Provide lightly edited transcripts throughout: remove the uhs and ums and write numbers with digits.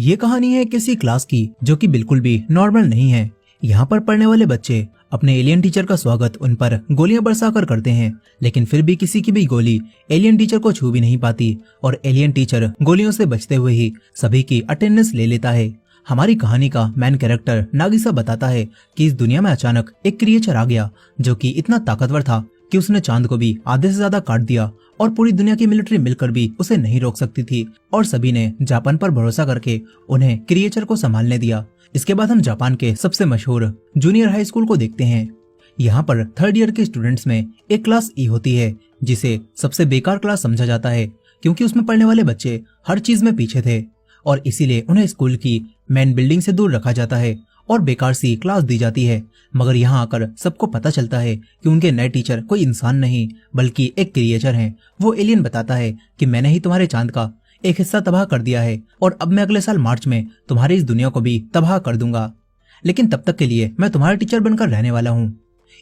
ये कहानी है किसी क्लास की जो कि बिल्कुल भी नॉर्मल नहीं है। यहाँ पर पढ़ने वाले बच्चे अपने एलियन टीचर का स्वागत उन पर गोलियां बरसाकर करते हैं, लेकिन फिर भी किसी की भी गोली एलियन टीचर को छू भी नहीं पाती और एलियन टीचर गोलियों से बचते हुए ही सभी की अटेंडेंस ले लेता है। हमारी कहानी का मेन कैरेक्टर नागिसा बताता है कि इस दुनिया में अचानक एक क्रिएचर आ गया जो कि इतना ताकतवर था कि उसने चांद को भी आधे से ज्यादा काट दिया और पूरी दुनिया की मिलिट्री मिलकर भी उसे नहीं रोक सकती थी और सभी ने जापान पर भरोसा करके उन्हें क्रिएचर को संभालने दिया। इसके बाद हम जापान के सबसे मशहूर जूनियर हाई स्कूल को देखते हैं। यहाँ पर थर्ड ईयर के स्टूडेंट्स में एक क्लास ई होती है जिसे सबसे बेकार क्लास समझा जाता है क्योंकि उसमें पढ़ने वाले बच्चे हर चीज में पीछे थे और इसीलिए उन्हें स्कूल की मेन बिल्डिंग से दूर रखा जाता है और बेकार सी क्लास दी जाती है। मगर यहाँ आकर सबको पता चलता है कि उनके नए टीचर कोई इंसान नहीं बल्कि एक क्रिएचर हैं। वो एलियन बताता है कि मैंने ही तुम्हारे चांद का एक हिस्सा तबाह कर दिया है और अब मैं अगले साल मार्च में तुम्हारी इस दुनिया को भी तबाह कर दूंगा, लेकिन तब तक के लिए मैं तुम्हारा टीचर बनकर रहने वाला हूँ।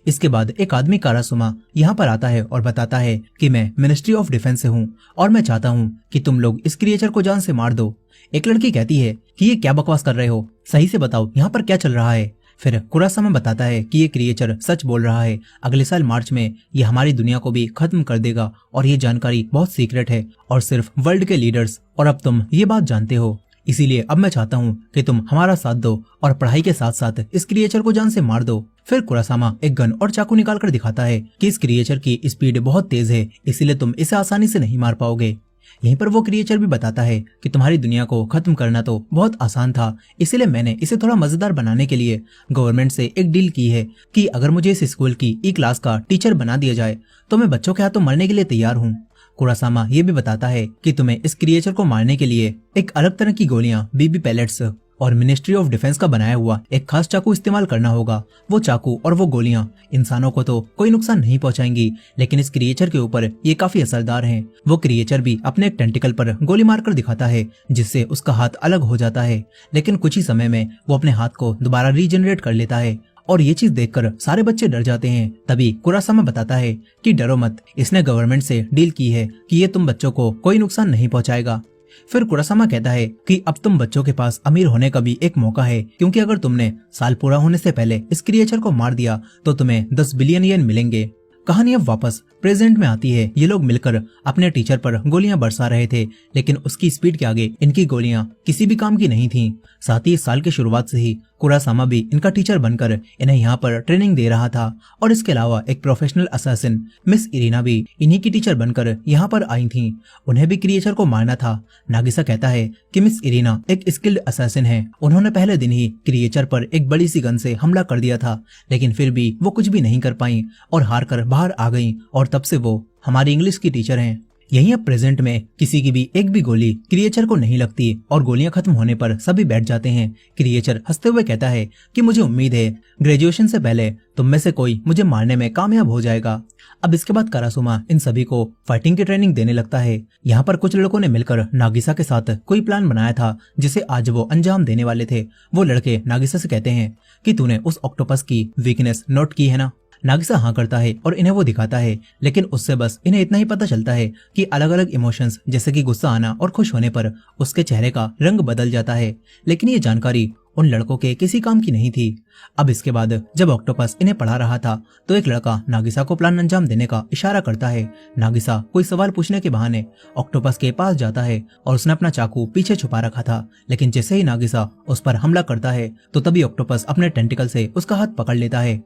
इसके बाद एक आदमी कारासुमा यहाँ पर आता है और बताता है कि मैं मिनिस्ट्री ऑफ डिफेंस से हूँ और मैं चाहता हूँ कि तुम लोग इस क्रिएचर को जान से मार दो। एक लड़की कहती है कि ये क्या बकवास कर रहे हो, सही से बताओ यहाँ पर क्या चल रहा है। फिर कुरासामा बताता है कि ये क्रिएचर सच बोल रहा है, अगले साल मार्च में ये हमारी दुनिया को भी खत्म कर देगा और ये जानकारी बहुत सीक्रेट है और सिर्फ वर्ल्ड के लीडर्स और अब तुम ये बात जानते हो। इसीलिए अब मैं चाहता हूँ कि तुम हमारा साथ दो और पढ़ाई के साथ साथ इस क्रिएचर को जान से मार दो। फिर कुरासामा एक गन और चाकू निकाल कर दिखाता है कि इस क्रिएचर की स्पीड बहुत तेज है, इसीलिए तुम इसे आसानी से नहीं मार पाओगे। यहीं पर वो क्रिएचर भी बताता है कि तुम्हारी दुनिया को खत्म करना तो बहुत आसान था, इसीलिए मैंने इसे थोड़ा मजेदार बनाने के लिए गवर्नमेंट से एक डील की है कि अगर मुझे इस स्कूल की ई क्लास का टीचर बना दिया जाए तो मैं बच्चों के हाथों मरने के लिए तैयार हूँ। कुरासामा ये भी बताता है कि तुम्हें इस क्रिएचर को मारने के लिए एक अलग तरह की गोलियां, बीबी पैलेट्स और मिनिस्ट्री ऑफ डिफेंस का बनाया हुआ एक खास चाकू इस्तेमाल करना होगा। वो चाकू और वो गोलियां इंसानों को तो कोई नुकसान नहीं पहुंचाएंगी, लेकिन इस क्रिएचर के ऊपर ये काफी असरदार हैं। वो क्रिएचर भी अपने एक टेंटिकल पर गोली मारकर दिखाता है जिससे उसका हाथ अलग हो जाता है, लेकिन कुछ ही समय में वो अपने हाथ को दोबारा रीजनरेट कर लेता है और ये चीज देखकर सारे बच्चे डर जाते हैं। तभी कुरासामा बताता है कि डरो मत, इसने गवर्नमेंट से डील की है कि ये तुम बच्चों को कोई नुकसान नहीं पहुंचाएगा। फिर कुरासामा कहता है कि अब तुम बच्चों के पास अमीर होने का भी एक मौका है, क्योंकि अगर तुमने साल पूरा होने से पहले इस क्रिएचर को मार दिया तो तुम्हें 10 बिलियन येन मिलेंगे। कहानी अब वापस प्रेजेंट में आती है। ये लोग मिलकर अपने टीचर पर गोलियां बरसा रहे थे, लेकिन उसकी स्पीड के आगे इनकी गोलियां किसी भी काम की नहीं थीं। साथ ही इस साल की शुरुआत से ही कुरासामा भी इनका टीचर बनकर इन्हें यहाँ पर ट्रेनिंग दे रहा था और इसके अलावा एक प्रोफेशनल असैसिन मिस इरीना भी इन्हीं की टीचर बनकर यहाँ पर आई थीं। उन्हें भी क्रिएचर को मारना था। नागिसा कहता है कि मिस इरीना एक स्किल्ड असैसिन है, उन्होंने पहले दिन ही क्रिएचर पर एक बड़ी सी गन से हमला कर दिया था, लेकिन फिर भी वो कुछ भी नहीं कर पाई और हार कर बाहर आ गई और तब से वो हमारी इंग्लिश की टीचर हैं। यहीं अब प्रेजेंट में किसी की भी एक भी गोली क्रिएचर को नहीं लगती और गोलियां खत्म होने पर सभी बैठ जाते हैं। क्रिएचर हंसते हुए कहता है कि मुझे उम्मीद है ग्रेजुएशन से पहले तुम में से कोई मुझे मारने में कामयाब हो जाएगा। अब इसके बाद कारासुमा इन सभी को फाइटिंग की ट्रेनिंग देने लगता है। यहाँ पर कुछ लड़कों ने मिलकर नागिसा के साथ कोई प्लान बनाया था जिसे आज वो अंजाम देने वाले थे। वो लड़के नागिसा से कहते हैं कि तूने उस ऑक्टोपस की वीकनेस नोट की है ना। नागिसा हाँ करता है और इन्हें वो दिखाता है, लेकिन उससे बस इन्हें इतना ही पता चलता है कि अलग अलग इमोशंस जैसे कि गुस्सा आना और खुश होने पर उसके चेहरे का रंग बदल जाता है, लेकिन ये जानकारी उन लड़कों के किसी काम की नहीं थी। अब इसके बाद जब ऑक्टोपस इन्हें पढ़ा रहा था तो एक लड़का नागिसा को प्लान अंजाम देने का इशारा करता है। नागिसा कोई सवाल पूछने के बहाने ऑक्टोपस के पास जाता है और उसने अपना चाकू पीछे छुपा रखा था, लेकिन जैसे ही नागिसा उस पर हमला करता है तो तभी ऑक्टोपस अपने टेंटिकल से उसका हाथ पकड़ लेता है।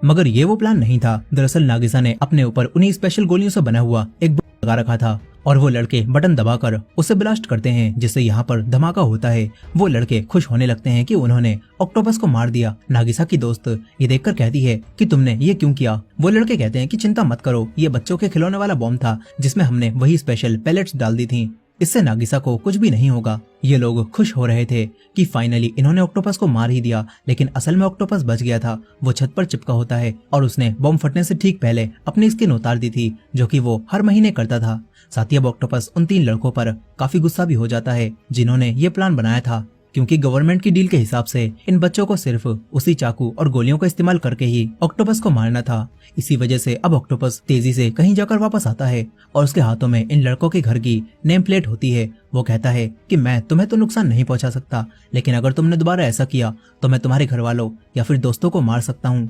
मगर ये वो प्लान नहीं था। दरअसल नागिसा ने अपने ऊपर उन्हीं स्पेशल गोलियों से बना हुआ एक बम लगा रखा था और वो लड़के बटन दबाकर उसे ब्लास्ट करते हैं जिससे यहाँ पर धमाका होता है। वो लड़के खुश होने लगते हैं कि उन्होंने ऑक्टोपस को मार दिया। नागिसा की दोस्त ये देखकर कहती है कि तुमने ये क्यों किया। वो लड़के कहते हैं कि चिंता मत करो, ये बच्चों के खिलौने वाला बॉम्ब था जिसमें हमने वही स्पेशल पैलेट्स डाल दी थी, इससे नागिसा को कुछ भी नहीं होगा। ये लोग खुश हो रहे थे कि फाइनली इन्होंने ऑक्टोपस को मार ही दिया, लेकिन असल में ऑक्टोपस बच गया था। वो छत पर चिपका होता है और उसने बम फटने से ठीक पहले अपनी स्किन उतार दी थी, जो कि वो हर महीने करता था। साथ ही अब ऑक्टोपस उन 3 लड़कों पर काफी गुस्सा भी हो जाता है जिन्होंने ये प्लान बनाया था। क्योंकि गवर्नमेंट की डील के हिसाब से इन बच्चों को सिर्फ उसी चाकू और गोलियों का इस्तेमाल करके ही ऑक्टोपस को मारना था। इसी वजह से अब ऑक्टोपस तेजी से कहीं जाकर वापस आता है और उसके हाथों में इन लड़कों के घर की नेम प्लेट होती है। वो कहता है कि मैं तुम्हें तो नुकसान नहीं पहुंचा सकता, लेकिन अगर तुमने दोबारा ऐसा किया तो मैं तुम्हारे घर वालों या फिर दोस्तों को मार सकता हूँ।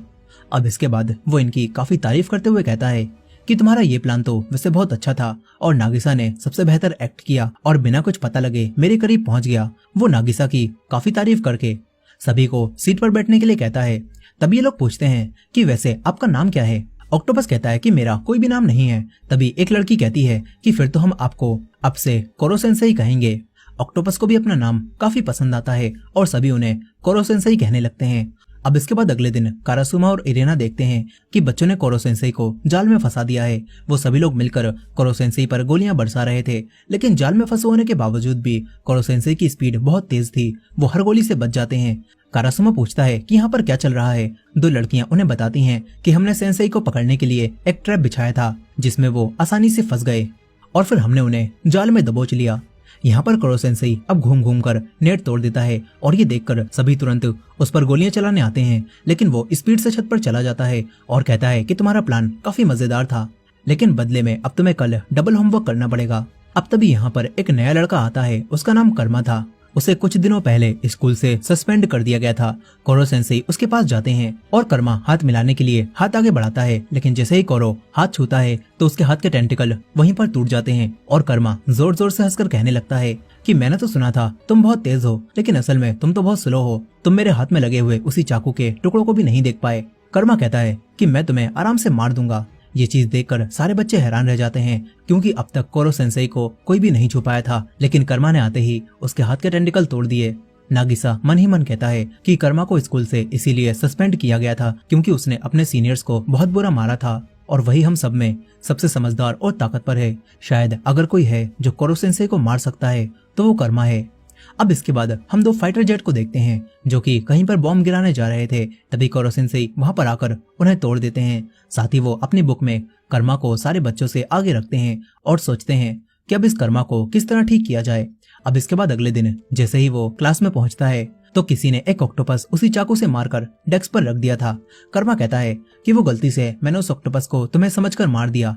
अब इसके बाद वो इनकी काफी तारीफ करते हुए कहता है कि तुम्हारा ये प्लान तो वैसे बहुत अच्छा था और नागिसा ने सबसे बेहतर एक्ट किया और बिना कुछ पता लगे मेरे करीब पहुंच गया। वो नागिसा की काफी तारीफ करके सभी को सीट पर बैठने के लिए कहता है। तभी ये लोग पूछते हैं कि वैसे आपका नाम क्या है। ऑक्टोपस कहता है कि मेरा कोई भी नाम नहीं है। तभी एक लड़की कहती है कि फिर तो हम आपको अब से कोरो सेंसेई कहेंगे। ऑक्टोपस को भी अपना नाम काफी पसंद आता है और सभी उन्हें कोरो सेंसेई कहने लगते हैं। अब इसके बाद अगले दिन कारासुमा और इरेना देखते हैं कि बच्चों ने कोरो सेंसेई को जाल में फंसा दिया है। वो सभी लोग मिलकर कोरो सेंसेई पर गोलियां बरसा रहे थे, लेकिन जाल में फंसे होने के बावजूद भी कोरो सेंसेई की स्पीड बहुत तेज थी। वो हर गोली से बच जाते हैं। कारासुमा पूछता है कि यहाँ पर क्या चल रहा है। दो लड़कियां उन्हें बताती हैं कि हमने सेंसेई को पकड़ने के लिए एक ट्रैप बिछाया था जिसमें वो आसानी से फंस गए और फिर हमने उन्हें जाल में दबोच लिया। यहाँ पर कोरो सेंसेई अब घूम घूम कर नेट तोड़ देता है और ये देखकर सभी तुरंत उस पर गोलियां चलाने आते हैं, लेकिन वो स्पीड से छत पर चला जाता है और कहता है कि तुम्हारा प्लान काफी मजेदार था, लेकिन बदले में अब तुम्हें कल डबल होमवर्क करना पड़ेगा। अब तभी यहाँ पर एक नया लड़का आता है। उसका नाम कर्मा था। उसे कुछ दिनों पहले स्कूल से सस्पेंड कर दिया गया था। कोरो सेंसेई उसके पास जाते हैं और कर्मा हाथ मिलाने के लिए हाथ आगे बढ़ाता है, लेकिन जैसे ही कोरो हाथ छूता है तो उसके हाथ के टेंटिकल वहीं पर टूट जाते हैं और कर्मा जोर जोर से हंसकर कहने लगता है कि मैंने तो सुना था तुम बहुत तेज हो, लेकिन असल में तुम तो बहुत स्लो हो। तुम मेरे हाथ में लगे हुए उसी चाकू के टुकड़ों को भी नहीं देख पाए। कर्मा कहता है कि मैं तुम्हें आराम से मार दूंगा। ये चीज देखकर सारे बच्चे हैरान रह जाते हैं, क्योंकि अब तक कोरो सेंसेई को कोई भी नहीं छुपाया था, लेकिन कर्मा ने आते ही उसके हाथ के टेंटिकल तोड़ दिए। नागिसा मन ही मन कहता है कि कर्मा को स्कूल से इसीलिए सस्पेंड किया गया था क्योंकि उसने अपने सीनियर्स को बहुत बुरा मारा था और वही हम सब में सबसे समझदार और ताकतवर है। शायद अगर कोई है जो कोरो सेंसेई को मार सकता है तो वो कर्मा है। अब इसके बाद हम दो फाइटर जेट को देखते हैं जो कि कहीं पर बॉम्ब गिराने जा रहे थे। तभी कोरो सेंसेई वहां पर आकर उन्हें तोड़ देते हैं। साथ ही वो अपनी बुक में कर्मा को सारे बच्चों से आगे रखते हैं और सोचते हैं कि अब इस कर्मा को किस तरह ठीक किया जाए। अब इसके बाद अगले दिन जैसे ही वो क्लास में पहुंचता है तो किसी ने एक ऑक्टोपस उसी चाकू से मारकर डेस्क पर रख दिया था। कर्मा कहता है कि वो गलती से मैंने उस ऑक्टोपस को तुम्हें समझकर मार दिया,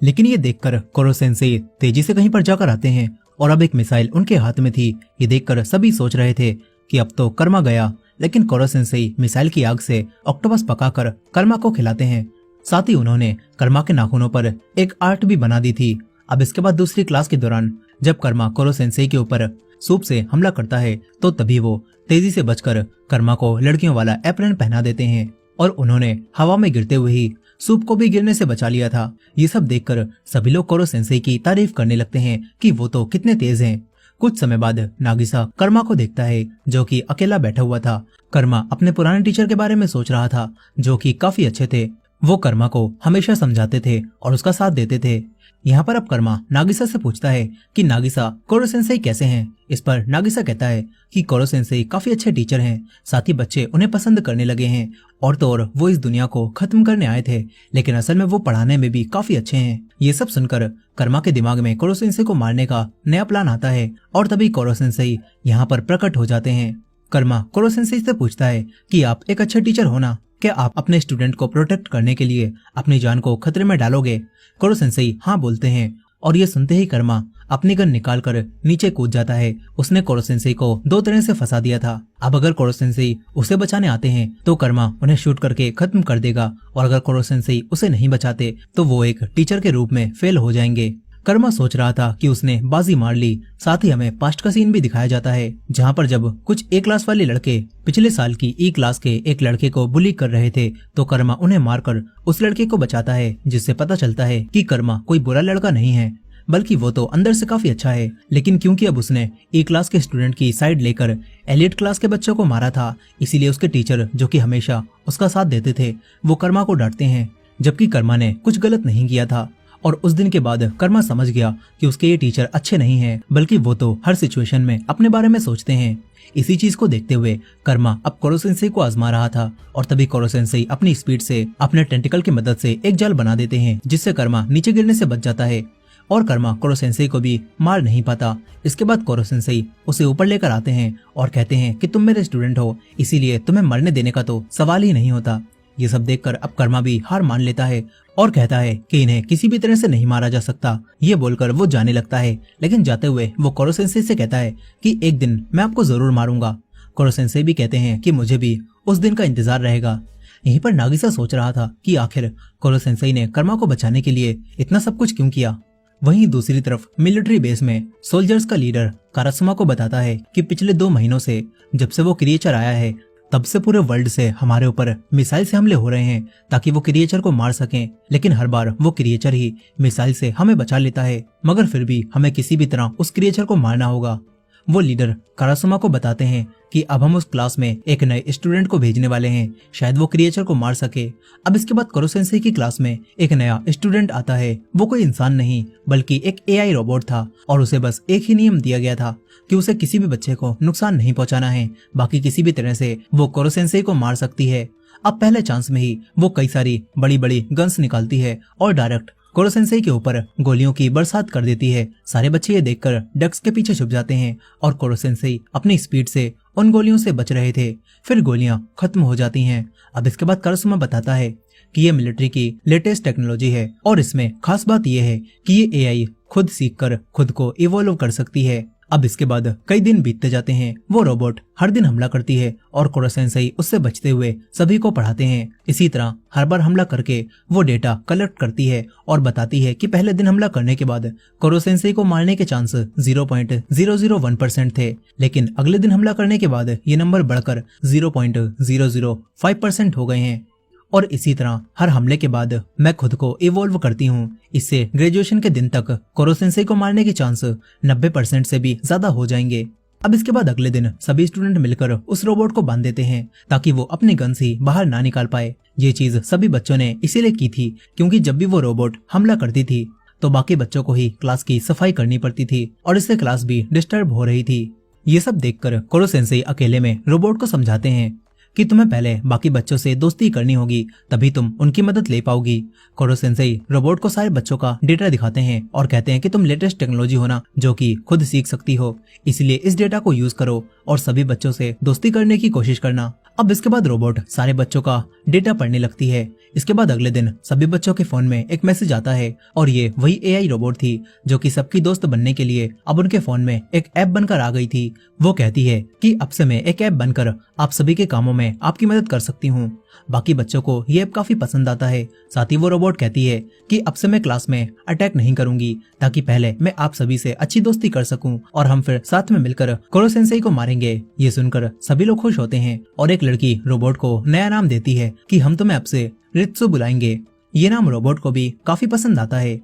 लेकिन ये देखकर कोरो सेंसेई तेजी से कहीं पर जाकर आते हैं और अब एक मिसाइल उनके हाथ में थी। ये देखकर सभी सोच रहे थे कि अब तो कर्मा गया, लेकिन कोरो सेंसेई मिसाइल की आग से ऑक्टोपस पकाकर कर्मा को खिलाते हैं। साथ ही उन्होंने कर्मा के नाखूनों पर एक आर्ट भी बना दी थी। अब इसके बाद दूसरी क्लास के दौरान जब कर्मा कोरो सेंसेई के ऊपर सूप से हमला करता है तो तभी वो तेजी से बचकर कर्मा को लड़कियों वाला एप्रन पहना देते हैं और उन्होंने हवा में गिरते हुए ही सूप को भी गिरने से बचा लिया था। ये सब देखकर सभी लोग कोरो सेंसेई की तारीफ करने लगते हैं कि वो तो कितने तेज हैं। कुछ समय बाद नागिसा कर्मा को देखता है जो कि अकेला बैठा हुआ था। कर्मा अपने पुराने टीचर के बारे में सोच रहा था जो कि काफी अच्छे थे। वो कर्मा को हमेशा समझाते थे और उसका साथ देते थे। यहाँ पर अब कर्मा नागिसा से पूछता है कि नागिसा कोरो सेंसेई कैसे हैं। इस पर नागिसा कहता है कि कोरो सेंसेई काफी अच्छे टीचर हैं, साथ ही बच्चे उन्हें पसंद करने लगे हैं और तो और वो इस दुनिया को खत्म करने आए थे, लेकिन असल में वो पढ़ाने में भी काफी अच्छे हैं। ये सब सुनकर कर्मा के दिमाग में कोरो सेंसेई को मारने का नया प्लान आता है और तभी कोरो सेंसेई यहाँ पर प्रकट हो जाते हैं। कर्मा कोरो सेंसेई से पूछता है कि आप एक अच्छे टीचर हो ना, क्या आप अपने स्टूडेंट को प्रोटेक्ट करने के लिए अपनी जान को खतरे में डालोगे। कोरो सेंसेई हाँ बोलते हैं और ये सुनते ही कर्मा अपनी गन निकालकर नीचे कूद जाता है। उसने कोरो सेंसेई को दो तरह से फंसा दिया था। अब अगर कोरो सेंसेई उसे बचाने आते हैं तो कर्मा उन्हें शूट करके खत्म कर देगा और अगर कोरो सेंसेई उसे नहीं बचाते तो वो एक टीचर के रूप में फेल हो जाएंगे। कर्मा सोच रहा था कि उसने बाजी मार ली। साथ ही हमें पास्ट का सीन भी दिखाया जाता है जहाँ पर जब कुछ ए क्लास वाले लड़के पिछले साल की ई क्लास के एक लड़के को बुली कर रहे थे तो कर्मा उन्हें मारकर उस लड़के को बचाता है, जिससे पता चलता है कि कर्मा कोई बुरा लड़का नहीं है बल्कि वो तो अंदर से काफी अच्छा है। लेकिन क्योंकि अब उसने ए क्लास के स्टूडेंट की साइड लेकर एलिट क्लास के बच्चों को मारा था, इसीलिए उसके टीचर जो कि हमेशा उसका साथ देते थे वो कर्मा को डांटते हैं, जबकि कर्मा ने कुछ गलत नहीं किया था। और उस दिन के बाद कर्मा समझ गया कि उसके ये टीचर अच्छे नहीं हैं, बल्कि वो तो हर सिचुएशन में अपने बारे में सोचते हैं। इसी चीज को देखते हुए कर्मा अब कोरो सेंसेई को आजमा रहा था और तभी कोरो सेंसेई अपनी स्पीड से अपने टेंटिकल की मदद से एक जाल बना देते हैं जिससे कर्मा नीचे गिरने से बच जाता है। और कर्मा कोरो सेंसेई को भी मार नहीं पाता। इसके बाद कोरो सेंसेई उसे ऊपर लेकर आते हैं और कहते हैं कि तुम मेरे स्टूडेंट हो, इसीलिए तुम्हें मरने देने का तो सवाल ही नहीं होता। ये सब देखकर अब कर्मा भी हार मान लेता है और कहता है कि इन्हें किसी भी तरह से नहीं मारा जा सकता। ये बोलकर वो जाने लगता है, लेकिन जाते हुए वो कोरो सेंसेई से कहता है कि एक दिन मैं आपको जरूर मारूंगा। कोरो सेंसेई भी कहते हैं कि मुझे भी उस दिन का इंतजार रहेगा। यहीं पर नागिसा सोच रहा था कि आखिर कोरो सेंसेई ने कर्मा को बचाने के लिए इतना सब कुछ क्यों किया। वहीं दूसरी तरफ मिलिट्री बेस में सोल्जर्स का लीडर कारासुमा को बताता है कि पिछले 2 महीनों से जब से वो क्रिएचर आया है तब से पूरे वर्ल्ड से हमारे ऊपर मिसाइल से हमले हो रहे हैं ताकि वो क्रिएचर को मार सकें, लेकिन हर बार वो क्रिएचर ही मिसाइल से हमें बचा लेता है, मगर फिर भी हमें किसी भी तरह उस क्रिएचर को मारना होगा। वो लीडर कारासुमा को बताते हैं कि अब हम उस क्लास में एक नए स्टूडेंट को भेजने वाले हैं, शायद वो क्रिएचर को मार सके। अब इसके बाद कोरो सेंसेई की क्लास में एक नया स्टूडेंट आता है। वो कोई इंसान नहीं बल्कि एक एआई रोबोट था और उसे बस एक ही नियम दिया गया था कि उसे किसी भी बच्चे को नुकसान नहीं पहुंचाना है, बाकी किसी भी तरह से वो कोरो सेंसेई को मार सकती है। अब पहले चांस में ही वो कई सारी बड़ी बड़ी गन्स निकालती है और डायरेक्ट कोरो सेंसेई के ऊपर गोलियों की बरसात कर देती है। सारे बच्चे ये देखकर डेस्क के पीछे छुप जाते हैं और कोरो सेंसेई अपनी स्पीड से उन गोलियों से बच रहे थे। फिर गोलियां खत्म हो जाती हैं। अब इसके बाद कारासुमा बताता है कि ये मिलिट्री की लेटेस्ट टेक्नोलॉजी है और इसमें खास बात यह है कि ये एआई खुद सीखकर खुद को इवॉल्व कर सकती है। अब इसके बाद कई दिन बीतते जाते हैं। वो रोबोट हर दिन हमला करती है और कोरो सेंसेई उससे बचते हुए सभी को पढ़ाते हैं। इसी तरह हर बार हमला करके वो डेटा कलेक्ट करती है और बताती है कि पहले दिन हमला करने के बाद कोरो सेंसेई को मारने के चांस 0.001% थे, लेकिन अगले दिन हमला करने के बाद ये नंबर बढ़कर 0.005% हो गए हैं। और इसी तरह हर हमले के बाद मैं खुद को इवॉल्व करती हूँ। इससे ग्रेजुएशन के दिन तक कोरो सेंसेई को मारने के चांस 90% से भी ज्यादा हो जाएंगे। अब इसके बाद अगले दिन सभी स्टूडेंट मिलकर उस रोबोट को बांध देते हैं ताकि वो अपनी गन से बाहर ना निकाल पाए। ये चीज सभी बच्चों ने इसीलिए की थी क्योंकि जब भी वो रोबोट हमला करती थी तो बाकी बच्चों को ही क्लास की सफाई करनी पड़ती थी और इससे क्लास भी डिस्टर्ब हो रही थी। ये सब देखकर कोरो सेंसेई अकेले में रोबोट को समझाते हैं कि तुम्हें पहले बाकी बच्चों से दोस्ती करनी होगी, तभी तुम उनकी मदद ले पाओगी। कोरो सेंसेई रोबोट को सारे बच्चों का डेटा दिखाते हैं और कहते हैं कि तुम लेटेस्ट टेक्नोलॉजी हो ना, जो कि खुद सीख सकती हो, इसलिए इस डेटा को यूज करो और सभी बच्चों से दोस्ती करने की कोशिश करना। अब इसके बाद रोबोट सारे बच्चों का डेटा पढ़ने लगती है। इसके बाद अगले दिन सभी बच्चों के फोन में एक मैसेज आता है और ये वही एआई रोबोट थी जो कि सबकी दोस्त बनने के लिए अब उनके फोन में एक ऐप बनकर आ गई थी। वो कहती है कि अब से मैं एक ऐप बनकर आप सभी के कामों में आपकी मदद कर सकती हूँ। बाकी बच्चों को ये ऐप काफी पसंद आता है। साथ ही वो रोबोट कहती है कि अब से मैं क्लास में अटैक नहीं करूंगी ताकि पहले मैं आप सभी से अच्छी दोस्ती कर सकूं और हम फिर साथ में मिलकर कोरो सेंसेई को मारेंगे। ये सुनकर सभी लोग खुश होते हैं और एक लड़की रोबोट को नया नाम देती है कि हम तुम्हें अब से रित्सु बुलाएंगे। ये नाम रोबोट को भी काफी पसंद आता है।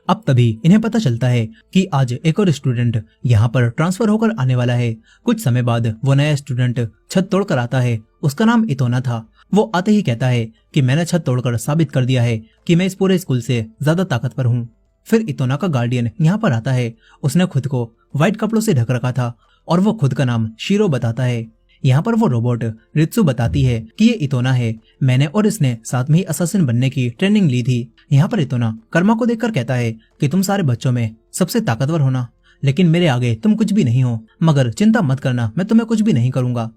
अब तभी इन्हें पता चलता है कि आज एक और स्टूडेंट यहाँ पर ट्रांसफर होकर आने वाला है। कुछ समय बाद वो नया स्टूडेंट छत तोड़कर आता है। उसका नाम इतोना था। वो आते ही कहता है कि मैंने छत तोड़कर साबित कर दिया है कि मैं इस पूरे स्कूल से ज्यादा ताकतवर हूँ। फिर इतोना का गार्डियन यहाँ पर आता है। उसने खुद को व्हाइट कपड़ों से ढक रखा था और वो खुद का नाम शीरो बताता है। यहाँ पर वो रोबोट रित्सु बताती है कि ये इतोना है, मैंने और इसने साथ में ही असासिन बनने की ट्रेनिंग ली थी। यहाँ पर इतोना कर्मा को देखकर कहता है कि तुम सारे बच्चों में सबसे ताकतवर हो ना, लेकिन मेरे आगे तुम कुछ भी नहीं हो, मगर चिंता मत करना, मैं तुम्हें कुछ भी नहीं करूंगा।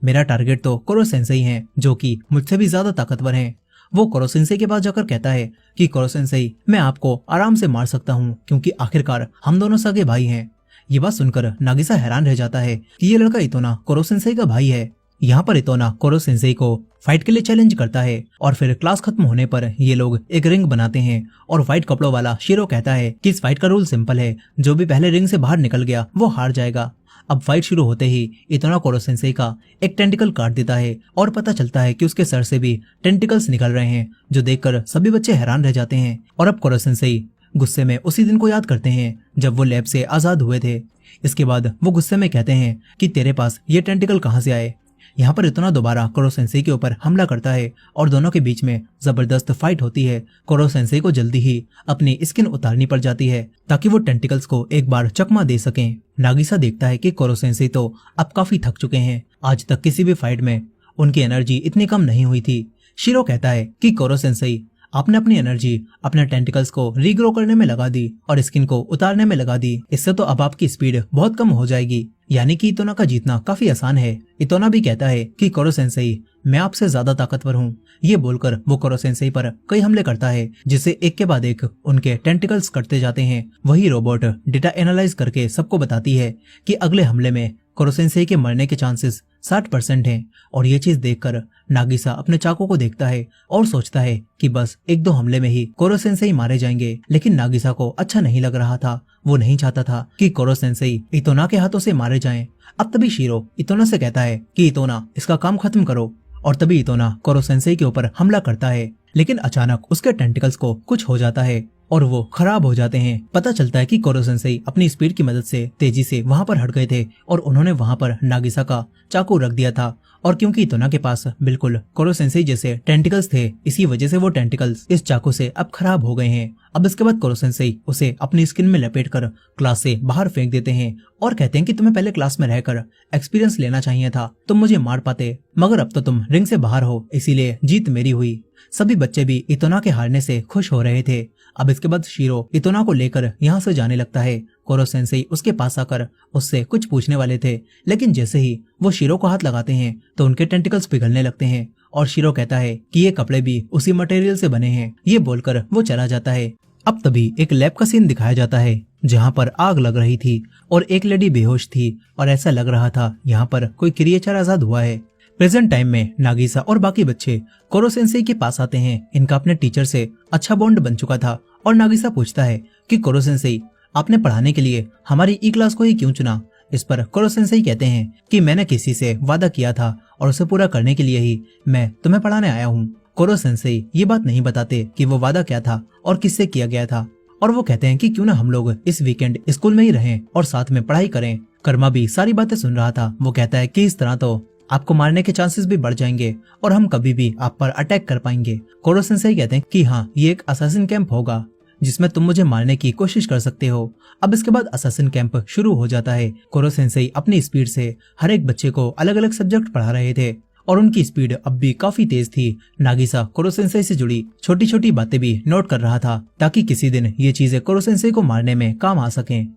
मेरा टारगेट तो कोरो सेंसेई है जो कि मुझसे भी ज्यादा ताकतवर हैं। वो कोरो सेंसेई के पास जाकर कहता है कि कोरो सेंसेई, मैं आपको आराम से मार सकता हूँ क्योंकि आखिरकार हम दोनों सगे भाई हैं। ये बात सुनकर नागिसा हैरान रह जाता है कि ये लड़का इतोना कोरो सेंसेई का भाई है। यहाँ पर इतोना कोरो सेंसेई को फाइट के लिए चैलेंज करता है और फिर क्लास खत्म होने पर ये लोग एक रिंग बनाते हैं और व्हाइट कपड़ों वाला शीरो कहता है कि इस फाइट का रूल सिंपल है, जो भी पहले रिंग से बाहर निकल गया वो हार जाएगा। अब फाइट शुरू होते ही इतोना कोरो सेंसेई का एक टेंटिकल काट देता है और पता चलता है कि उसके सर से भी टेंटिकल्स निकल रहे हैं, जो देखकर सभी बच्चे हैरान रह जाते हैं। और अब कोरो सेंसेई गुस्से में उसी दिन को याद करते हैं जब वो लैब से आजाद हुए थे। इसके बाद वो गुस्से में कहते हैं कि तेरे पास ये टेंटिकल कहाँ से आए। यहाँ पर इतोना दोबारा कोरो सेंसेई के ऊपर हमला करता है और दोनों के बीच में जबरदस्त फाइट होती है। कोरो सेंसेई को जल्दी ही अपनी स्किन उतारनी पड़ जाती है ताकि वो टेंटिकल्स को एक बार चकमा दे सकें। नागिसा देखता है कि कोरो सेंसेई तो अब काफी थक चुके हैं। आज तक किसी भी फाइट में उनकी एनर्जी इतनी कम नहीं हुई थी। शीरो कहता है कि कोरो सेंसेई, आपने अपनी एनर्जी अपने टेंटिकल्स को रीग्रो करने में लगा दी और स्किन को उतारने में लगा दी। इससे तो अब आपकी स्पीड बहुत कम हो जाएगी, यानी कि इतोना का जीतना काफी आसान है। इतोना भी कहता है कि कोरो सेंसेई, मैं आपसे ज्यादा ताकतवर हूँ। ये बोलकर वो कोरो सेंसेई पर कई हमले करता है, जिससे एक के बाद एक उनके टेंटिकल्स कटते जाते हैं। वही रोबोट डेटा एनालाइज करके सबको बताती है कि अगले हमले में कोरो सेंसेई के मरने के चांसेस 60% हैं। और ये चीज देखकर नागिसा अपने चाकू को देखता है और सोचता है कि बस 1-2 हमले में ही कोरो सेंसेई मारे जाएंगे। लेकिन नागिसा को अच्छा नहीं लग रहा था। वो नहीं चाहता था कि कोरो सेंसेई इतोना के हाथों से मारे जाएं। अब तभी शीरो इतोना से कहता है कि इतोना, इसका काम खत्म करो। और तभी इतोना कोरो सेंसेई के ऊपर हमला करता है, लेकिन अचानक उसके टेंटिकल्स को कुछ हो जाता है और वो खराब हो जाते हैं। पता चलता है कि कोरो सेंसेई अपनी स्पीड की मदद से तेजी से वहां पर हट गए थे और उन्होंने वहां पर नागिसा का चाकू रख दिया था। और क्योंकि इतोना के पास बिल्कुल कोरो सेंसेई जैसे टेंटिकल्स थे, इसी वजह से वो टेंटिकल्स इस चाकू से अब खराब हो गए हैं। अब इसके बाद कोरो सेंसेई उसे अपनी स्किन में लपेटकर क्लास से बाहर फेंक देते हैं और कहते हैं कि तुम्हें पहले क्लास में रहकर एक्सपीरियंस लेना चाहिए था, तुम मुझे मार पाते, मगर अब तो तुम रिंग से बाहर हो, इसीलिए जीत मेरी हुई। सभी बच्चे भी इतोना के हारने से खुश हो रहे थे। अब इसके बाद शीरो इतोना को लेकर यहाँ से जाने लगता है। कोरो सेंसेई उसके पास आकर उससे कुछ पूछने वाले थे, लेकिन जैसे ही वो शीरो को हाथ लगाते हैं तो उनके टेंटिकल्स पिघलने लगते हैं और शीरो कहता है कि ये कपड़े भी उसी मटेरियल से बने हैं। ये बोलकर वो चला जाता है। अब तभी एक लैब का सीन दिखाया जाता है जहाँ पर आग लग रही थी और एक लेडी बेहोश थी और ऐसा लग रहा था यहाँ पर कोई क्रिएचर आजाद हुआ है। प्रेजेंट टाइम में नागिसा और बाकी बच्चे कोरो सेंसेई के पास आते हैं। इनका अपने टीचर से अच्छा बॉन्ड बन चुका था और नागिसा पूछता है कि कोरो सेंसेई, आपने पढ़ाने के लिए हमारी ई क्लास को ही क्यों चुना? इस पर कोरो सेंसेई कहते हैं कि मैंने किसी से वादा किया था और उसे पूरा करने के लिए ही मैं तुम्हें पढ़ाने आया हूँ। कोरो सेंसेई ये बात नहीं बताते कि वो वादा क्या था और किससे किया गया था, और वो कहते हैं कि क्यों ना हम लोग इस वीकेंड स्कूल में ही रहें और साथ में पढ़ाई करें। कर्मा भी सारी बातें सुन रहा था। वो कहता है कि इस तरह तो आपको मारने के चांसेस भी बढ़ जाएंगे और हम कभी भी आप पर अटैक कर पाएंगे। कोरो सेंसेई कहते हैं कि हाँ, ये एक असैसिन कैंप होगा जिसमें तुम मुझे मारने की कोशिश कर सकते हो। अब इसके बाद असैसिन कैंप शुरू हो जाता है। कोरो सेंसेई अपनी स्पीड से हर एक बच्चे को अलग अलग सब्जेक्ट पढ़ा रहे थे और उनकी स्पीड अब भी काफी तेज थी। नागिसा कोरो सेंसेई से जुड़ी छोटी छोटी बातें भी नोट कर रहा था ताकि किसी दिन ये चीजें कोरो सेंसेई को मारने में काम आ सकें।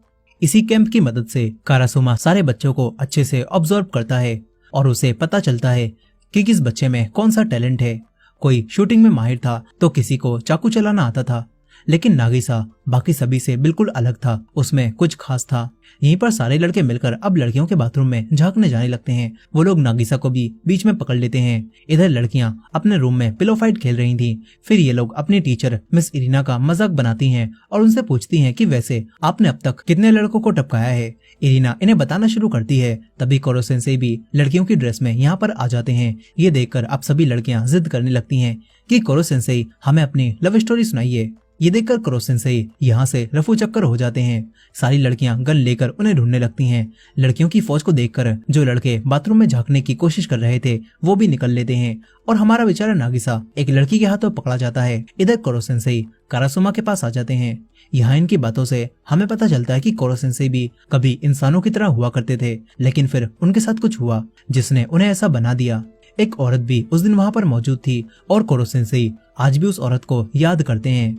इसी कैंप की मदद से कारासुमा सारे बच्चों को अच्छे से ऑब्जर्व करता है और उसे पता चलता है कि किस बच्चे में कौन सा टैलेंट है। कोई शूटिंग में माहिर था तो किसी को चाकू चलाना आता था, लेकिन नागिसा बाकी सभी से बिल्कुल अलग था, उसमें कुछ खास था। यहीं पर सारे लड़के मिलकर अब लड़कियों के बाथरूम में झांकने जाने लगते हैं। वो लोग नागिसा को भी बीच में पकड़ लेते हैं। इधर लड़कियां अपने रूम में पिलो फाइट खेल रही थी। फिर ये लोग अपनी टीचर मिस इरीना का मजाक बनाती हैं और उनसे पूछती हैं कि वैसे आपने अब तक कितने लड़कों को टपकाया है। इरीना इन्हें बताना शुरू करती है। तभी कोरो सेंसेई भी लड़कियों की ड्रेस में यहाँ पर आ जाते हैं। ये देखकर अब सभी लड़कियां जिद करने लगती हैं कि कोरो सेंसेई हमें अपनी लव स्टोरी सुनाइए। ये देखकर कोरो सेंसेई यहाँ से रफू चक्कर हो जाते हैं। सारी लड़कियां गन लेकर उन्हें ढूंढने लगती हैं। लड़कियों की फौज को देखकर जो लड़के बाथरूम में झांकने की कोशिश कर रहे थे वो भी निकल लेते हैं और हमारा बेचारा नागिसा एक लड़की के हाथों पकड़ा जाता है। इधर कोरो सेंसेई कारासुमा के पास आ जाते हैं। यहाँ इनकी बातों से हमें पता चलता है कि कोरो सेंसेई भी कभी इंसानों की तरह हुआ करते थे, लेकिन फिर उनके साथ कुछ हुआ जिसने उन्हें ऐसा बना दिया। एक औरत भी उस दिन वहाँ पर मौजूद थी और कोरो सेंसेई आज भी उस औरत को याद करते हैं।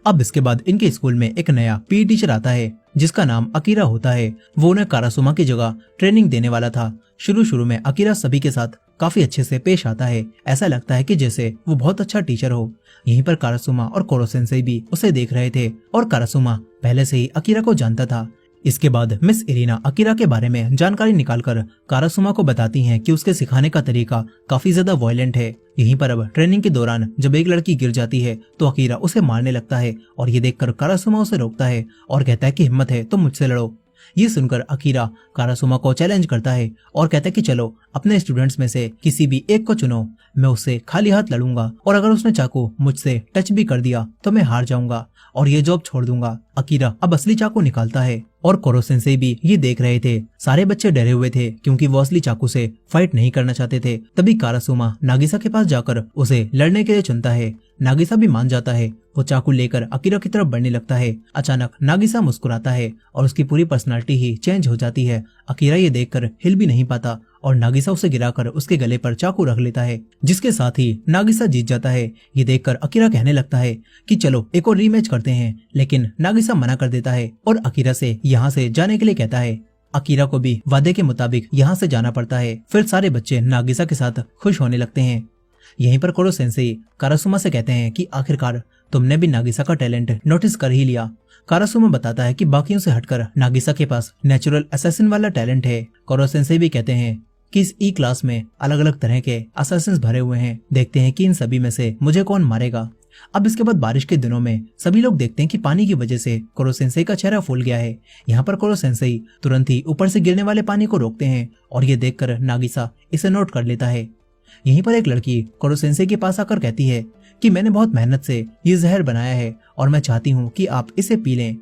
अब इसके बाद इनके स्कूल में एक नया पीई टीचर आता है जिसका नाम अकीरा होता है। वो उन्हें कारासुमा की जगह ट्रेनिंग देने वाला था। शुरू में अकीरा सभी के साथ काफी अच्छे से पेश आता है। ऐसा लगता है कि जैसे वो बहुत अच्छा टीचर हो। यहीं पर कारासुमा और कोरो सेंसेई भी उसे देख रहे थे और कारासुमा पहले से ही अकीरा को जानता था। इसके बाद मिस इरीना अकीरा के बारे में जानकारी निकालकर कारासुमा को बताती हैं कि उसके सिखाने का तरीका काफी ज्यादा वायलेंट है। यहीं पर अब ट्रेनिंग के दौरान जब एक लड़की गिर जाती है तो अकीरा उसे मारने लगता है और ये देखकर कारासुमा उसे रोकता है और कहता है कि हिम्मत है तो मुझसे लड़ो। ये सुनकर अकीरा कारासुमा को चैलेंज करता है और कहता है कि चलो अपने स्टूडेंट्स में से किसी भी एक को चुनो, मैं उससे खाली हाथ लड़ूंगा और अगर उसने चाकू मुझसे टच भी कर दिया तो मैं हार जाऊंगा और ये जॉब छोड़ दूंगा। अकीरा अब असली चाकू निकालता है और कोरो सेंसेई भी ये देख रहे थे। सारे बच्चे डरे हुए थे क्योंकि वो असली चाकू से फाइट नहीं करना चाहते थे। तभी कारासुमा नागिसा के पास जाकर उसे लड़ने के लिए चुनता है। नागिसा भी मान जाता है। वो चाकू लेकर अकीरा की तरफ बढ़ने लगता है। अचानक नागिसा मुस्कुराता है और उसकी पूरी पर्सनालिटी ही चेंज हो जाती है। अकीरा ये देखकर हिल भी नहीं पाता और नागिसा उसे गिराकर उसके गले पर चाकू रख लेता है, जिसके साथ ही नागिसा जीत जाता है। ये देखकर अकीरा कहने लगता है कि चलो एक और रीमैच करते हैं, लेकिन नागिसा मना कर देता है और अकीरा से यहाँ से जाने के लिए कहता है। अकीरा को भी वादे के मुताबिक यहाँ से जाना पड़ता है। फिर सारे बच्चे नागिसा के साथ खुश होने लगते हैं। यहीं पर कोरो सेंसेई कारासुमा से कहते हैं कि आखिरकार तुमने भी नागिसा का टैलेंट नोटिस कर ही लिया। कारासुमा बताता है कि बाकियों से हटकर नागिसा के पास नेचुरल असैसिन वाला टैलेंट है। कोरो सेंसेई भी कहते हैं कि इस ई क्लास में अलग अलग तरह के असैसिन्स भरे हुए हैं, देखते हैं कि इन सभी में से मुझे कौन मारेगा। अब इसके बाद बारिश के दिनों में सभी लोग देखते हैं कि पानी की वजह से कोरो सेंसेई का चेहरा फूल गया है। यहाँ पर कोरो सेंसेई तुरंत ही ऊपर से गिरने वाले पानी को रोकते हैं और ये देखकर नागिसा इसे नोट कर लेता है। यहीं पर एक लड़की कोरो सेंसेई के पास आकर कहती है कि मैंने बहुत मेहनत से ये जहर बनाया है और मैं चाहती हूँ कि आप इसे पी लें।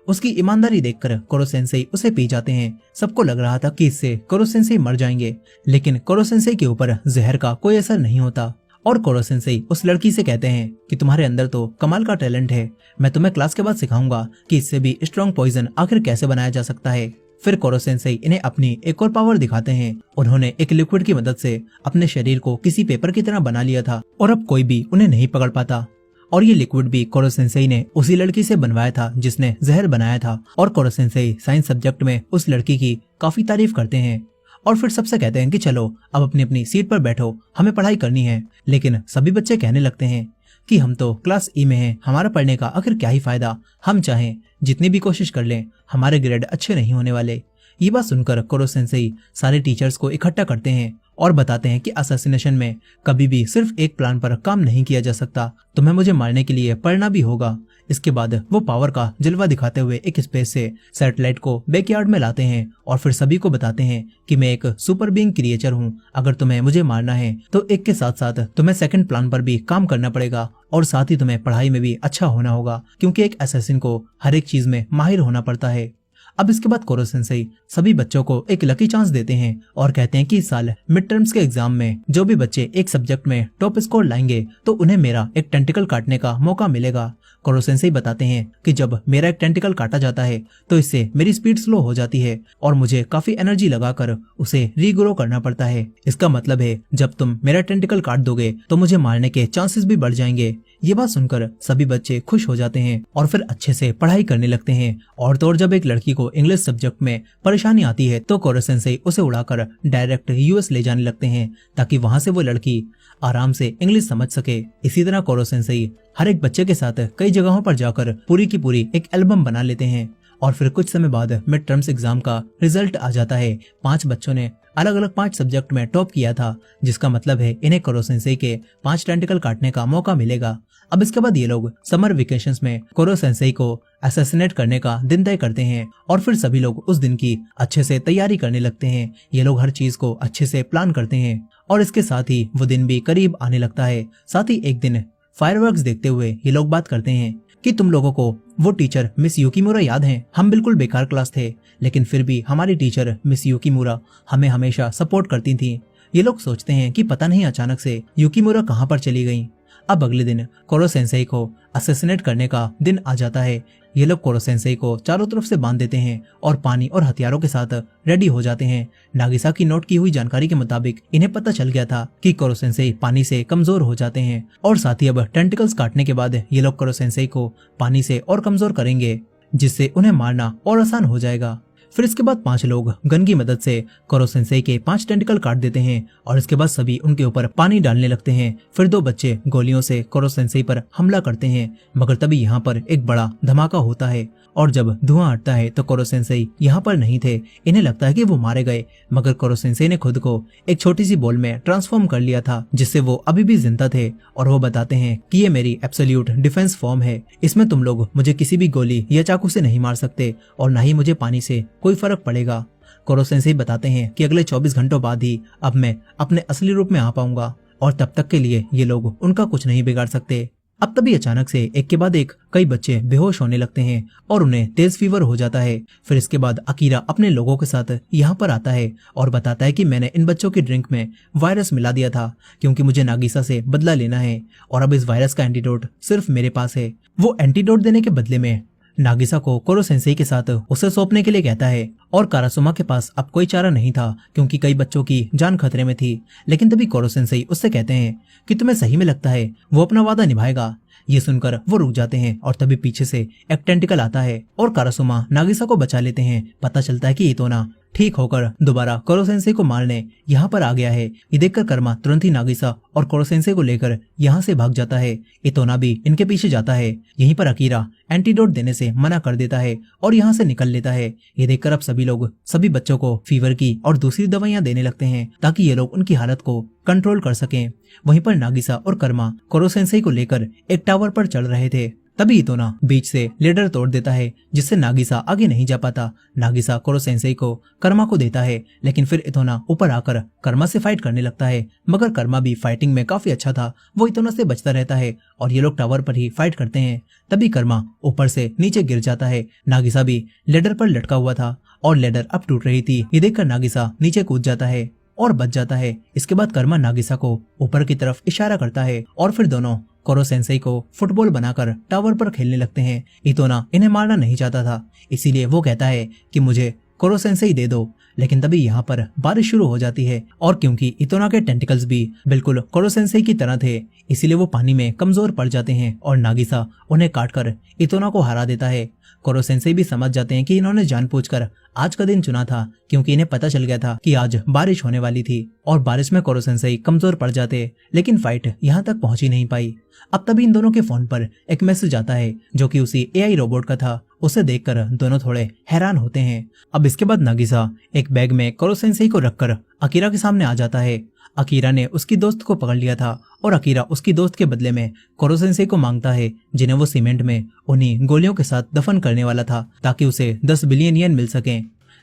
उसकी ईमानदारी देखकर कोरो सेंसेई उसे पी जाते हैं। सबको लग रहा था कि इससे कोरो सेंसेई मर जाएंगे, लेकिन कोरो सेंसेई के ऊपर जहर का कोई असर नहीं होता और कोरो सेंसेई उस लड़की से कहते हैं कि तुम्हारे अंदर तो कमाल का टैलेंट है, मैं तुम्हें क्लास के बाद सिखाऊंगा कि इससे भी स्ट्रॉन्ग पॉइजन आखिर कैसे बनाया जा सकता है। फिर कोरो सेंसेई इन्हें अपनी एक और पावर दिखाते हैं। उन्होंने एक लिक्विड की मदद से अपने शरीर को किसी पेपर की तरह बना लिया था और अब कोई भी उन्हें नहीं पकड़ पाता। और ये लिक्विड भी कोरो सेंसेई ने उसी लड़की से बनवाया था जिसने जहर बनाया था। और कोरो सेंसेई साइंस सब्जेक्ट में उस लड़की की काफी तारीफ करते हैं और फिर सबसे कहते हैं कि चलो अब अपनी अपनी सीट पर बैठो, हमें पढ़ाई करनी है। लेकिन सभी बच्चे कहने लगते हैं कि हम तो क्लास ई में हैं, हमारा पढ़ने का आखिर क्या ही फायदा, हम चाहें जितनी भी कोशिश कर लें हमारे ग्रेड अच्छे नहीं होने वाले। ये बात सुनकर कोरो सेंसेई सारे टीचर्स को इकट्ठा करते हैं और बताते हैं कि असैसिनेशन में कभी भी सिर्फ एक प्लान पर काम नहीं किया जा सकता, तुम्हें मुझे मारने के लिए पढ़ना भी होगा। इसके बाद वो पावर का जलवा दिखाते हुए एक स्पेस से सैटेलाइट को बैकयार्ड में लाते हैं और फिर सभी को बताते हैं कि मैं एक सुपर बीइंग क्रिएचर हूँ, अगर तुम्हें मुझे मारना है तो एक के साथ साथ तुम्हें सेकंड प्लान पर भी काम करना पड़ेगा और साथ ही तुम्हें पढ़ाई में भी अच्छा होना होगा, क्योंकि एक असैसिन को हर एक चीज में माहिर होना पड़ता है। अब इसके बाद कोरो सेंसेई सभी बच्चों को एक लकी चांस देते हैं और कहते हैं कि इस साल मिड टर्म्स के एग्जाम में जो भी बच्चे एक सब्जेक्ट में टॉप स्कोर लाएंगे तो उन्हें मेरा एक टेंटिकल काटने का मौका मिलेगा। कोरो सेंसेई बताते हैं कि जब मेरा एक टेंटिकल काटा जाता है तो इससे मेरी स्पीड स्लो हो जाती है और मुझे काफी एनर्जी लगाकर उसे रीग्रो करना पड़ता है। इसका मतलब है जब तुम मेरा टेंटिकल काट दोगे तो मुझे मारने के चांसेस भी बढ़ जाएंगे। ये बात सुनकर सभी बच्चे खुश हो जाते हैं और फिर अच्छे से पढ़ाई करने लगते हैं। और तो और जब एक लड़की को इंग्लिश सब्जेक्ट में परेशानी आती है तो कोरो सेंसेई उसे उड़ाकर डायरेक्ट यूएस ले जाने लगते हैं ताकि वहां से वो लड़की आराम से इंग्लिश समझ सके। इसी तरह कोरो सेंसेई हर एक बच्चे के साथ कई जगहों पर जाकर पूरी की पूरी एक एल्बम बना लेते हैं। और फिर कुछ समय बाद मिड टर्म्स एग्जाम का रिजल्ट आ जाता है। 5 बच्चों ने अलग अलग 5 सब्जेक्ट में टॉप किया था, जिसका मतलब है इन्हें कोरो सेंसेई के 5 टेंटिकल काटने का मौका मिलेगा। अब इसके बाद ये लोग समर वेकेशंस में कोरो सेंसेई को असैसिनेट करने का दिन तय करते हैं और फिर सभी लोग उस दिन की अच्छे से तैयारी करने लगते हैं। ये लोग हर चीज को अच्छे से प्लान करते हैं और इसके साथ ही वो दिन भी करीब आने लगता है। साथ ही एक दिन फायरवर्क्स देखते हुए ये लोग बात करते हैं कि तुम लोगों को वो टीचर मिस युकीमुरा याद है? हम बिल्कुल बेकार क्लास थे, लेकिन फिर भी हमारी टीचर मिस युकीमुरा हमें हमेशा सपोर्ट करती थी। ये लोग सोचते हैं कि पता नहीं अचानक से युकीमुरा कहाँ पर चली गई। अब अगले दिन कोरो सेंसेई को असैसिनेट करने का दिन आ जाता है। ये लोग कोरो सेंसेई को चारों तरफ से बांध देते हैं और पानी और हथियारों के साथ रेडी हो जाते हैं। नागिसा की नोट की हुई जानकारी के मुताबिक इन्हें पता चल गया था कि कोरो सेंसेई पानी से कमजोर हो जाते हैं और साथ ही अब टेंटिकल्स काटने के बाद ये लोग कोरो सेंसेई को पानी से और कमजोर करेंगे, जिससे उन्हें मारना और आसान हो जाएगा। फिर इसके बाद 5 लोग गन की मदद से कोरो सेंसेई के 5 टेंटिकल काट देते हैं और इसके बाद सभी उनके ऊपर पानी डालने लगते हैं। फिर 2 बच्चे गोलियों से कोरो सेंसेई पर हमला करते हैं, मगर तभी यहाँ पर एक बड़ा धमाका होता है और जब धुआं हटता है तो कोरो सेंसेई यहाँ पर नहीं थे। इन्हें लगता है कि वो मारे गए, मगर कोरो सेंसेई ने खुद को एक छोटी सी बॉल में ट्रांसफॉर्म कर लिया था, जिससे वो अभी भी जिंदा थे। और वो बताते हैं कि ये मेरी एब्सोल्यूट डिफेंस फॉर्म है, इसमें तुम लोग मुझे किसी भी गोली या चाकू से नहीं मार सकते और ना ही मुझे पानी से कोई फर्क पड़ेगा। कोरो सेंसेई बताते हैं कि अगले 24 घंटों बाद ही अब मैं अपने असली रूप में आ पाऊंगा और तब तक के लिए ये लोग उनका कुछ नहीं बिगाड़ सकते। अब तभी अचानक से एक के बाद एक कई बच्चे बेहोश होने लगते हैं और उन्हें तेज फीवर हो जाता है। फिर इसके बाद अकीरा अपने लोगों के साथ यहाँ पर आता है और बताता है कि मैंने इन बच्चों की ड्रिंक में वायरस मिला दिया था क्योंकि मुझे नागिसा से बदला लेना है और अब इस वायरस का एंटीडोट सिर्फ मेरे पास है। वो एंटीडोट देने के बदले में नागिसा को कोरो सेंसेई के साथ उसे सौंपने के लिए कहता है और कारासुमा के पास अब कोई चारा नहीं था क्योंकि कई बच्चों की जान खतरे में थी। लेकिन तभी कोरो सेंसेई उससे कहते हैं कि तुम्हें सही में लगता है वो अपना वादा निभाएगा। ये सुनकर वो रुक जाते हैं और तभी पीछे से एक टेंटिकल आता है और कारासुमा नागिसा को बचा लेते हैं। पता चलता है कि इतोना ठीक होकर दोबारा कोरो सेंसेई को मारने यहाँ पर आ गया है। ये देखकर कर्मा तुरंत ही नागिसा और कोरो सेंसेई को लेकर यहाँ से भाग जाता है। इतोना भी इनके पीछे जाता है। यहीं पर अकीरा एंटीडोट देने से मना कर देता है और यहाँ से निकल लेता है। ये देखकर अब सभी लोग सभी बच्चों को फीवर की और दूसरी दवाइयाँ देने लगते हैं ताकि ये लोग उनकी हालत को कंट्रोल कर सकें। वहीं पर नागिसा और कर्मा कोरो सेंसेई को लेकर एक टावर पर चढ़ रहे थे। तभी इतोना बीच से लेडर तोड़ देता है जिससे नागिसा आगे नहीं जा पाता। नागिसा कोरो सेंसेई को कर्मा को देता है लेकिन फिर इतोना ऊपर आकर कर्मा से फाइट करने लगता है मगर कर्मा भी फाइटिंग में काफी अच्छा था। वो इतोना से बचता रहता है और ये लोग टावर पर ही फाइट करते हैं। तभी कर्मा ऊपर से नीचे गिर जाता है। नागिसा भी लेडर पर लटका हुआ था और लेडर अब टूट रही थी। ये देखकर नागिसा नीचे कूद जाता है और बच जाता है। इसके बाद कर्मा नागिसा को ऊपर की तरफ इशारा करता है और फिर दोनों कोरो सेंसेई को फुटबॉल बनाकर टावर पर खेलने लगते हैं। इतोना इन्हें मारना नहीं चाहता था इसीलिए वो कहता है कि मुझे कोरो सेंसेई दे दो। लेकिन तभी यहाँ पर बारिश शुरू हो जाती है और क्योंकि इतोना के टेंटिकल्स भी बिल्कुल कोरो सेंसेई की तरह थे इसीलिए वो पानी में कमजोर पड़ जाते हैं और नागिसा उन्हें काटकर इतोना को हरा देता है। कोरो सेंसेई भी समझ जाते हैं कि इन्होंने जानबूझकर आज का दिन चुना था क्योंकि इन्हें पता चल गया था कि आज बारिश होने वाली थी और बारिश में कोरो सेंसेई कमजोर पड़ जाते लेकिन फाइट यहाँ तक पहुंच ही नहीं पाई। अब तभी इन दोनों के फोन पर एक मैसेज आता है जो कि उसी एआई रोबोट का था। उसे देखकर दोनों थोड़े हैरान होते हैं। अब इसके बाद नागिसा एक बैग में कोरो सेंसेई को रखकर अकीरा के सामने आ जाता है। अकीरा ने उसकी दोस्त को पकड़ लिया था और अकीरा उसकी दोस्त के बदले में कोरो सेंसेई को मांगता है जिन्हें वो सीमेंट में उन्हीं गोलियों के साथ दफन करने वाला था ताकि उसे 10 बिलियन येन मिल सके।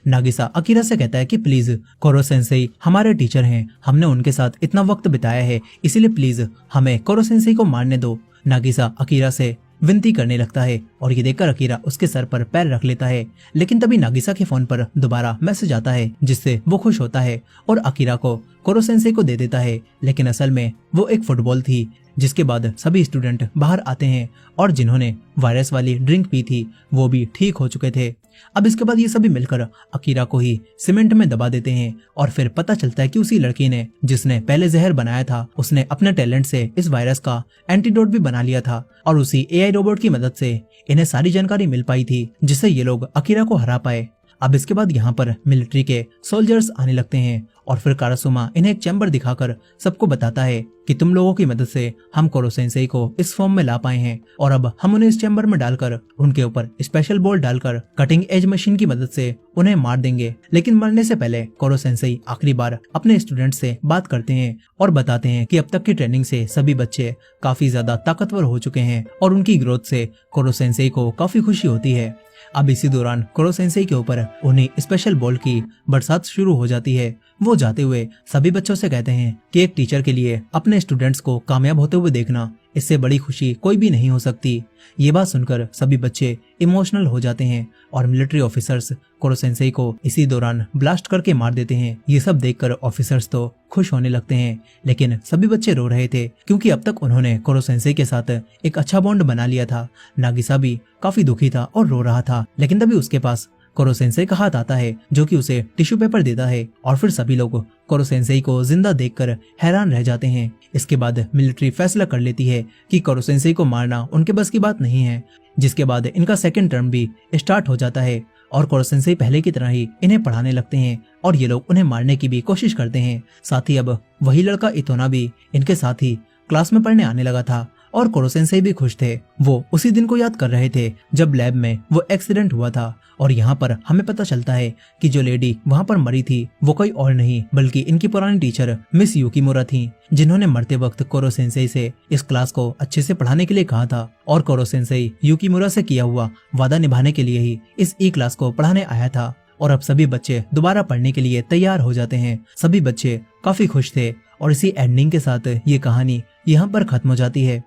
नागिसा अकीरा से कहता है कि प्लीज कोरो सेंसेई हमारे टीचर हैं, हमने उनके साथ इतना वक्त बिताया है इसलिए प्लीज हमें कोरो सेंसेई को मारने दो। नागिसा अकीरा से विनती करने लगता है और ये देखकर अकीरा उसके सर पर पैर रख लेता है। लेकिन तभी नागिसा के फोन पर दोबारा मैसेज आता है जिससे वो खुश होता है और अकीरा को कोरो सेंसेई को दे देता है। लेकिन असल में वो एक फुटबॉल थी। जिसके बाद सभी स्टूडेंट बाहर आते हैं और जिन्होंने वायरस वाली ड्रिंक पी थी वो भी ठीक हो चुके थे। अब इसके बाद ये सभी मिलकर अकीरा को ही सीमेंट में दबा देते हैं और फिर पता चलता है कि उसी लड़की ने जिसने पहले जहर बनाया था उसने अपने टैलेंट से इस वायरस का एंटीडोट भी बना लिया था और उसी एआई रोबोट की मदद से इन्हें सारी जानकारी मिल पाई थी जिससे ये लोग अकीरा को हरा पाए। अब इसके बाद यहाँ पर मिलिट्री के सोल्जर्स आने लगते हैं और फिर कारासुमा इन्हें एक चैम्बर दिखाकर सबको बताता है कि तुम लोगों की मदद से हम कोरो सेंसेई को इस फॉर्म में ला पाए हैं और अब हम उन्हें इस चैम्बर में डालकर उनके ऊपर स्पेशल बॉल डालकर कटिंग एज मशीन की मदद से उन्हें मार देंगे। लेकिन मरने से पहले कोरो सेंसेई आखिरी बार अपने स्टूडेंट से बात करते हैं और बताते हैं कि अब तक की ट्रेनिंग से सभी बच्चे काफी ज्यादा ताकतवर हो चुके हैं और उनकी ग्रोथ से कोरो सेंसेई को काफी खुशी होती है। अब इसी दौरान कोरो सेंसेई के ऊपर उन्हें स्पेशल बॉल की बरसात शुरू हो जाती है। वो जाते हुए सभी बच्चों से कहते हैं कि एक टीचर के लिए अपने स्टूडेंट्स को कामयाब होते हुए देखना इससे बड़ी खुशी कोई भी नहीं हो सकती। ये बात सुनकर सभी बच्चे इमोशनल हो जाते हैं और मिलिट्री ऑफिसर्स कोरो सेंसेई को इसी दौरान ब्लास्ट करके मार देते हैं। ये सब देखकर ऑफिसर्स तो खुश होने लगते हैं लेकिन सभी बच्चे रो रहे थे क्योंकि अब तक उन्होंने कोरो सेंसेई के साथ एक अच्छा बॉन्ड बना लिया था। नागिसा भी काफी दुखी था और रो रहा था लेकिन तभी उसके पास कोरो सेंसेई का हाथ आता है जो कि उसे टिश्यू पेपर देता है और फिर सभी लोग कोरो सेंसेई को जिंदा देखकर हैरान रह जाते हैं। इसके बाद मिलिट्री फैसला कर लेती है कि कोरो सेंसेई को मारना उनके बस की बात नहीं है, जिसके बाद इनका सेकंड टर्म भी स्टार्ट हो जाता है और कोरो सेंसेई पहले की तरह ही इन्हें पढ़ाने लगते हैं और ये लोग उन्हें मारने की भी कोशिश करते हैं। साथ ही अब वही लड़का इतोना भी इनके साथ ही क्लास में पढ़ने आने लगा था और कोरो सेंसेई भी खुश थे। वो उसी दिन को याद कर रहे थे जब लैब में वो एक्सीडेंट हुआ था और यहाँ पर हमें पता चलता है कि जो लेडी वहाँ पर मरी थी वो कोई और नहीं बल्कि इनकी पुरानी टीचर मिस युकीमुरा थी, जिन्होंने मरते वक्त कोरो सेंसेई से इस क्लास को अच्छे से पढ़ाने के लिए कहा था और कोरो सेंसेई युकीमुरा से किया हुआ वादा निभाने के लिए ही इस ई क्लास को पढ़ाने आया था। और अब सभी बच्चे दोबारा पढ़ने के लिए तैयार हो जाते हैं। सभी बच्चे काफी खुश थे और इसी एंडिंग के साथ ये कहानी यहाँ पर खत्म हो जाती है।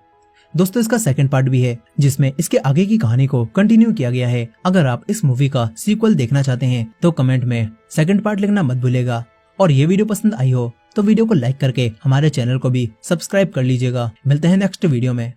दोस्तों इसका सेकंड पार्ट भी है जिसमें इसके आगे की कहानी को कंटिन्यू किया गया है। अगर आप इस मूवी का सीक्वल देखना चाहते हैं तो कमेंट में सेकंड पार्ट लिखना मत भूलेगा। और ये वीडियो पसंद आई हो तो वीडियो को लाइक करके हमारे चैनल को भी सब्सक्राइब कर लीजिएगा। मिलते हैं नेक्स्ट वीडियो में।